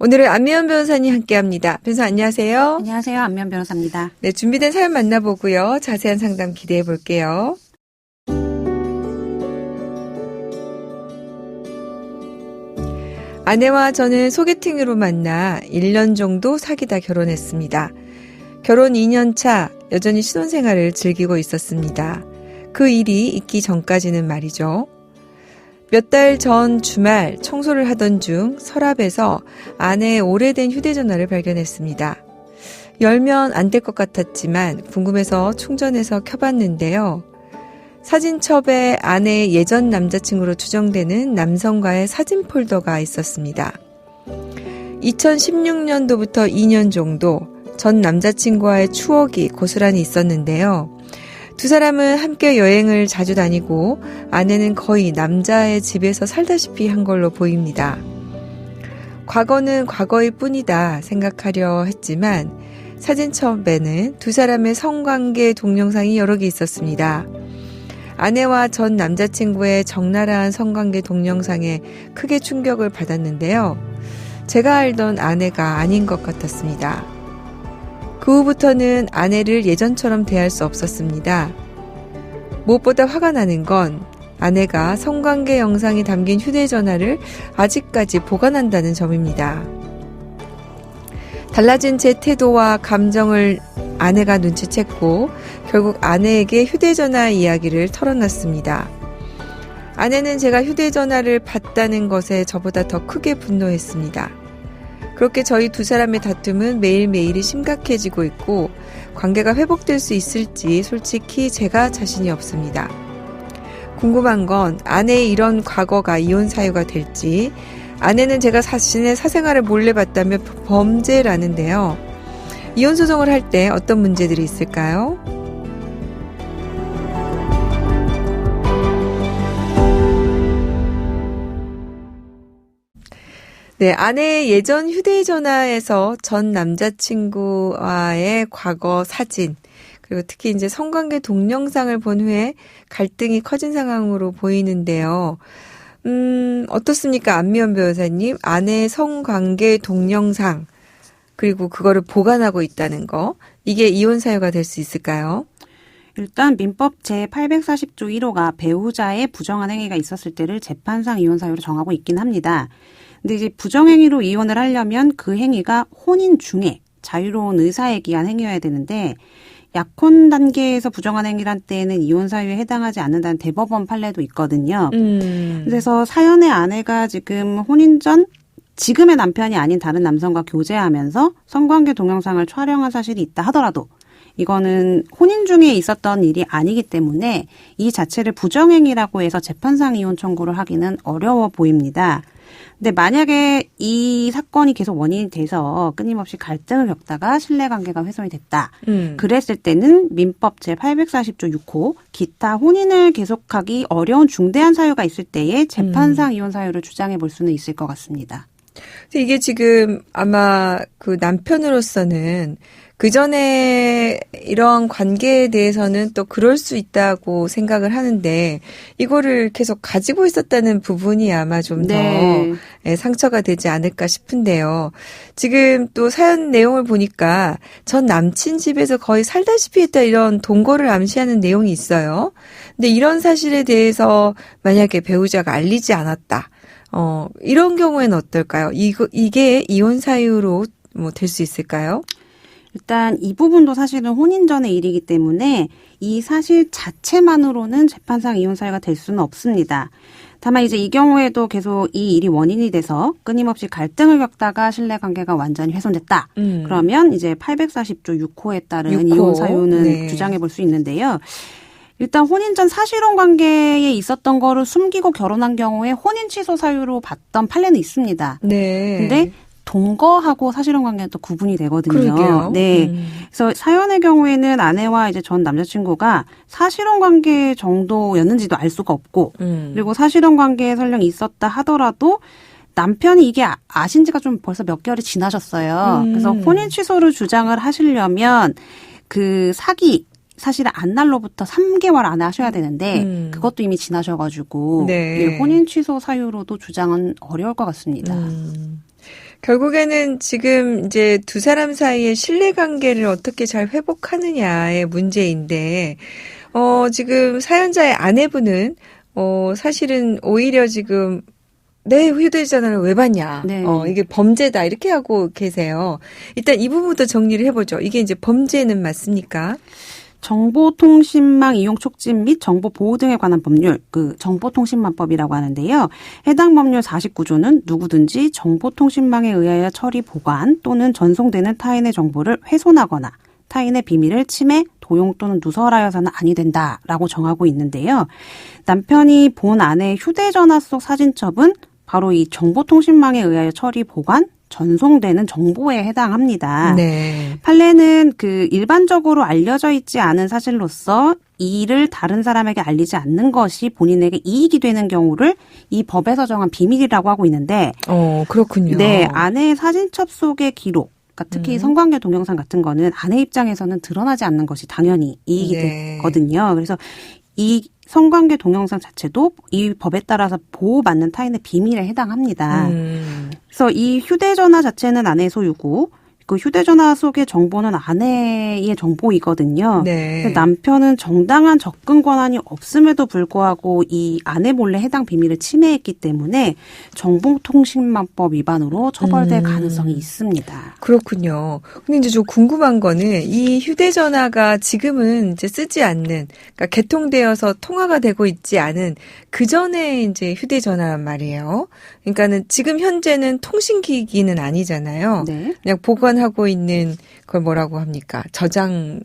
오늘은 안미연 변호사님 함께합니다. 변호사 안녕하세요. 안녕하세요. 안미연 변호사입니다. 네, 준비된 사연 만나보고요. 자세한 상담 기대해 볼게요. 아내와 저는 소개팅으로 만나 1년 정도 사귀다 결혼했습니다. 결혼 2년 차 여전히 신혼생활을 즐기고 있었습니다. 그 일이 있기 전까지는 말이죠. 몇 달 전 주말 청소를 하던 중 서랍에서 아내의 오래된 휴대전화를 발견했습니다. 열면 안 될 것 같았지만 궁금해서 충전해서 켜봤는데요. 사진첩에 아내의 예전 남자친구로 추정되는 남성과의 사진 폴더가 있었습니다. 2016년도부터 2년 정도 전 남자친구와의 추억이 고스란히 있었는데요. 두 사람은 함께 여행을 자주 다니고 아내는 거의 남자의 집에서 살다시피 한 걸로 보입니다. 과거는 과거일 뿐이다 생각하려 했지만 사진첩에는 두 사람의 성관계 동영상이 여러 개 있었습니다. 아내와 전 남자친구의 적나라한 성관계 동영상에 크게 충격을 받았는데요. 제가 알던 아내가 아닌 것 같았습니다. 그 후부터는 아내를 예전처럼 대할 수 없었습니다. 무엇보다 화가 나는 건 아내가 성관계 영상이 담긴 휴대전화를 아직까지 보관한다는 점입니다. 달라진 제 태도와 감정을 아내가 눈치챘고 결국 아내에게 휴대전화 이야기를 털어놨습니다. 아내는 제가 휴대전화를 봤다는 것에 저보다 더 크게 분노했습니다. 그렇게 저희 두 사람의 다툼은 매일매일이 심각해지고 있고 관계가 회복될 수 있을지 솔직히 제가 자신이 없습니다. 궁금한 건 아내의 이런 과거가 이혼 사유가 될지, 아내는 제가 자신의 사생활을 몰래 봤다며 범죄라는데요. 이혼 소송을 할 때 어떤 문제들이 있을까요? 네, 아내의 예전 휴대전화에서 전 남자친구와의 과거 사진, 그리고 특히 이제 성관계 동영상을 본 후에 갈등이 커진 상황으로 보이는데요. 어떻습니까? 안미연 변호사님, 아내의 성관계 동영상, 그리고 그거를 보관하고 있다는 거, 이게 이혼 사유가 될 수 있을까요? 일단 민법 제840조 1호가 배우자의 부정한 행위가 있었을 때를 재판상 이혼 사유로 정하고 있긴 합니다. 근데 이제 부정행위로 이혼을 하려면 그 행위가 혼인 중에 자유로운 의사에 기한 행위여야 되는데 약혼 단계에서 부정한 행위란 때에는 이혼 사유에 해당하지 않는다는 대법원 판례도 있거든요. 그래서 사연의 아내가 지금 혼인 전 지금의 남편이 아닌 다른 남성과 교제하면서 성관계 동영상을 촬영한 사실이 있다 하더라도 이거는 혼인 중에 있었던 일이 아니기 때문에 이 자체를 부정행위라고 해서 재판상 이혼 청구를 하기는 어려워 보입니다. 근데 만약에 이 사건이 계속 원인이 돼서 끊임없이 갈등을 겪다가 신뢰관계가 훼손이 됐다. 그랬을 때는 민법 제840조 6호 기타 혼인을 계속하기 어려운 중대한 사유가 있을 때에 재판상 이혼 사유를 주장해 볼 수는 있을 것 같습니다. 이게 지금 아마 그 남편으로서는 그 전에 이런 관계에 대해서는 또 그럴 수 있다고 생각을 하는데 이거를 계속 가지고 있었다는 부분이 아마 좀 더 상처가 되지 않을까 싶은데요. 지금 또 사연 내용을 보니까 전 남친 집에서 거의 살다시피 했다 이런 동거를 암시하는 내용이 있어요. 근데 이런 사실에 대해서 만약에 배우자가 알리지 않았다. 이런 경우에는 어떨까요? 이게 이혼 사유로 뭐 될 수 있을까요? 일단 이 부분도 사실은 혼인 전의 일이기 때문에 이 사실 자체만으로는 재판상 이혼 사유가 될 수는 없습니다. 다만 이제 이 경우에도 계속 이 일이 원인이 돼서 끊임없이 갈등을 겪다가 신뢰관계가 완전히 훼손됐다. 그러면 이제 840조 6호에 따른 6호. 이혼 사유는 주장해 볼 수 있는데요. 일단 혼인 전 사실혼 관계에 있었던 거를 숨기고 결혼한 경우에 혼인 취소 사유로 봤던 판례는 있습니다. 네. 근데 동거하고 사실혼 관계는 또 구분이 되거든요. 그러게요. 네. 그래서 사연의 경우에는 아내와 이제 전 남자친구가 사실혼 관계 정도였는지도 알 수가 없고, 그리고 사실혼 관계에 설령 있었다 하더라도 남편이 이게 아신 지가 좀 벌써 몇 개월이 지나셨어요. 그래서 혼인 취소를 주장을 하시려면 그 사기 사실 안 날로부터 3개월 안에 하셔야 되는데 그것도 이미 지나셔가지고 네. 혼인 취소 사유로도 주장은 어려울 것 같습니다. 결국에는 지금 이제 두 사람 사이의 신뢰관계를 어떻게 잘 회복하느냐의 문제인데, 지금 사연자의 아내분은, 사실은 오히려 지금 내 휴대전화를 왜 봤냐. 네. 이게 범죄다. 이렇게 하고 계세요. 일단 이 부분부터 정리를 해보죠. 이게 이제 범죄는 맞습니까? 정보통신망 이용 촉진 및 정보 보호 등에 관한 법률, 그 정보통신망법이라고 하는데요. 해당 법률 49조는 누구든지 정보통신망에 의하여 처리, 보관 또는 전송되는 타인의 정보를 훼손하거나 타인의 비밀을 침해, 도용 또는 누설하여서는 아니 된다라고 정하고 있는데요. 남편이 본 아내의 휴대전화 속 사진첩은 바로 이 정보통신망에 의하여 처리, 보관, 전송되는 정보에 해당합니다. 네. 판례는 그 일반적으로 알려져 있지 않은 사실로서 이 일을 다른 사람에게 알리지 않는 것이 본인에게 이익이 되는 경우를 이 법에서 정한 비밀이라고 하고 있는데, 그렇군요. 네, 아내의 사진첩 속의 기록, 그러니까 특히 성관계 동영상 같은 거는 아내 입장에서는 드러나지 않는 것이 당연히 이익이 되거든요. 그래서 이 성관계 동영상 자체도 이 법에 따라서 보호받는 타인의 비밀에 해당합니다. 그래서 이 휴대전화 자체는 아내의 소유고 그 휴대전화 속의 정보는 아내의 정보이거든요. 네. 남편은 정당한 접근 권한이 없음에도 불구하고 이 아내 몰래 해당 비밀을 침해했기 때문에 정보통신망법 위반으로 처벌될 가능성이 있습니다. 그렇군요. 근데 이제 좀 궁금한 거는 이 휴대전화가 지금은 이제 쓰지 않는, 그러니까 개통되어서 통화가 되고 있지 않은 그 전에 이제 휴대전화란 말이에요. 그러니까는 지금 현재는 통신기기는 아니잖아요. 네. 그냥 보관하고 있는 그걸 뭐라고 합니까? 저장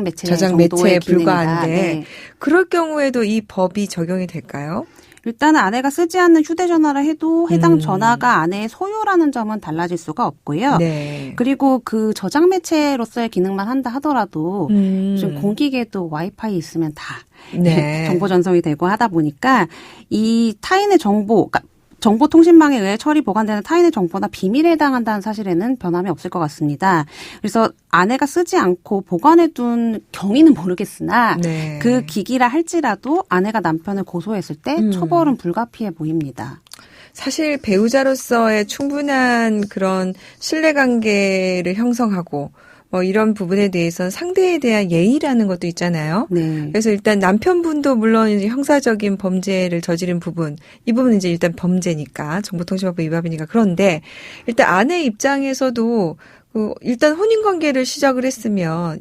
매체에 불과한데 네. 그럴 경우에도 이 법이 적용이 될까요? 일단은 아내가 쓰지 않는 휴대전화라 해도 해당 전화가 아내의 소유라는 점은 달라질 수가 없고요. 네. 그리고 그 저장 매체로서의 기능만 한다 하더라도 좀 공기계도 와이파이 있으면 다 네. 정보 전송이 되고 하다 보니까 이 타인의 정보, 그러니까 정보통신망에 의해 처리 보관되는 타인의 정보나 비밀에 해당한다는 사실에는 변함이 없을 것 같습니다. 그래서 아내가 쓰지 않고 보관해둔 경위는 모르겠으나 네. 그 기기라 할지라도 아내가 남편을 고소했을 때 처벌은 불가피해 보입니다. 사실 배우자로서의 충분한 그런 신뢰관계를 형성하고 뭐 이런 부분에 대해서는 상대에 대한 예의라는 것도 있잖아요. 네. 그래서 일단 남편분도 물론 이제 형사적인 범죄를 저지른 부분, 이 부분은 이제 일단 범죄니까 정보통신망법 위반이니까 그런데 일단 아내 입장에서도 일단 혼인관계를 시작을 했으면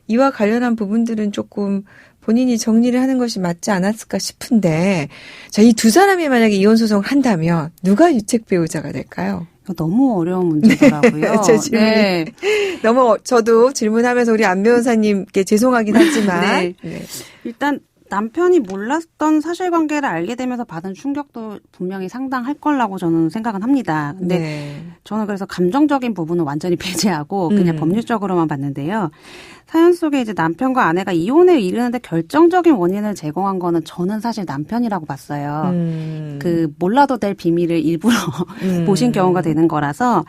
이와 관련한 부분들은 조금 본인이 정리를 하는 것이 맞지 않았을까 싶은데, 자, 이 두 사람이 만약에 이혼 소송을 한다면 누가 유책 배우자가 될까요? 너무 어려운 문제더라고요. 제 질문이. 네. 너무 저도 질문하면서 우리 안 변호사님께 죄송하긴 하지만 네. 네. 일단 남편이 몰랐던 사실관계를 알게 되면서 받은 충격도 분명히 상당할 거라고 저는 생각은 합니다. 근데 네. 저는 그래서 감정적인 부분은 완전히 배제하고 그냥 법률적으로만 봤는데요. 사연 속에 이제 남편과 아내가 이혼에 이르는데 결정적인 원인을 제공한 거는 저는 사실 남편이라고 봤어요. 그 몰라도 될 비밀을 일부러 보신 경우가 되는 거라서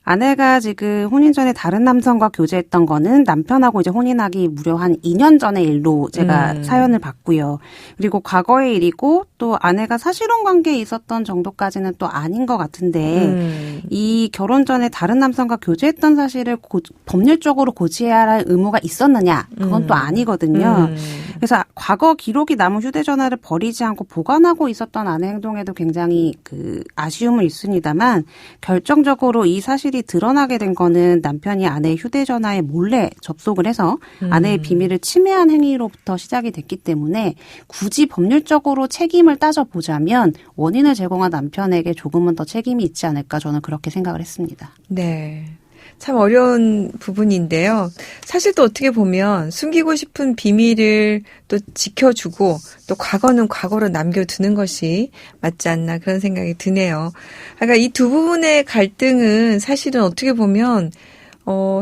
아내가 지금 혼인 전에 다른 남성과 교제했던 거는 남편하고 이제 혼인하기 무려 한 2년 전의 일로 제가 사연을 봤고요. 그리고 과거의 일이고 또 아내가 사실혼 관계에 있었던 정도까지는 또 아닌 것 같은데 이 결혼 전에 다른 남성과 교제했던 사실을 법률적으로 고지해야 할 의무가 있었느냐? 그건 또 아니거든요. 그래서 과거 기록이 남은 휴대전화를 버리지 않고 보관하고 있었던 아내 행동에도 굉장히 그 아쉬움은 있습니다만 결정적으로 이 사실이 드러나게 된 거는 남편이 아내의 휴대전화에 몰래 접속을 해서 아내의 비밀을 침해한 행위로부터 시작이 됐기 때문에 굳이 법률적으로 책임을 따져보자면 원인을 제공한 남편에게 조금은 더 책임이 있지 않을까 저는 그렇게 생각을 했습니다. 네. 참 어려운 부분인데요. 사실 또 어떻게 보면 숨기고 싶은 비밀을 또 지켜주고 또 과거는 과거로 남겨두는 것이 맞지 않나 그런 생각이 드네요. 그러니까 이 두 부분의 갈등은 사실은 어떻게 보면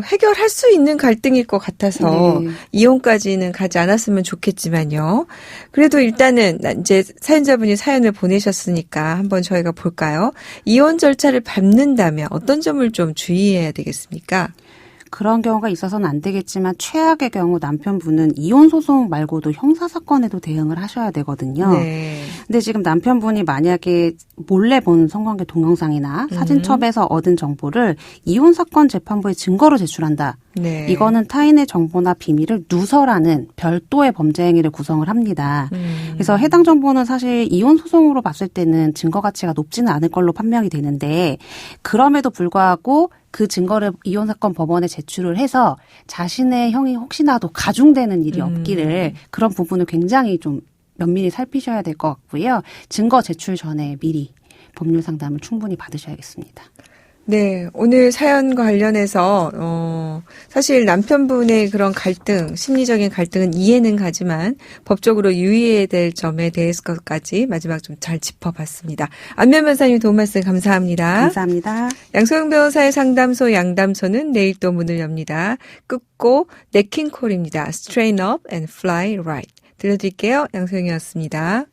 해결할 수 있는 갈등일 것 같아서 네. 이혼까지는 가지 않았으면 좋겠지만요. 그래도 일단은 이제 사연자분이 사연을 보내셨으니까 한번 저희가 볼까요? 이혼 절차를 밟는다면 어떤 점을 좀 주의해야 되겠습니까? 그런 경우가 있어서는 안 되겠지만 최악의 경우 남편분은 이혼 소송 말고도 형사 사건에도 대응을 하셔야 되거든요. 네. 근데 지금 남편분이 만약에 몰래 본 성관계 동영상이나 사진첩에서 얻은 정보를 이혼 사건 재판부에 증거로 제출한다. 네. 이거는 타인의 정보나 비밀을 누설하는 별도의 범죄 행위를 구성을 합니다. 그래서 해당 정보는 사실 이혼 소송으로 봤을 때는 증거 가치가 높지는 않을 걸로 판명이 되는데 그럼에도 불구하고 그 증거를 이혼 사건 법원에 제출을 해서 자신의 형이 혹시나도 가중되는 일이 없기를 그런 부분을 굉장히 좀 면밀히 살피셔야 될 것 같고요. 증거 제출 전에 미리 법률 상담을 충분히 받으셔야겠습니다. 네, 오늘 사연과 관련해서 사실 남편분의 그런 갈등, 심리적인 갈등은 이해는 가지만 법적으로 유의해야 될 점에 대해서까지 마지막 좀 잘 짚어봤습니다. 안면 변호사님 도움 말씀 감사합니다. 감사합니다. 양소영 변호사의 상담소 양담소는 내일 또 문을 엽니다. 끝곡 네킹콜입니다. Strain up and fly right. 들려드릴게요. 양소영이었습니다.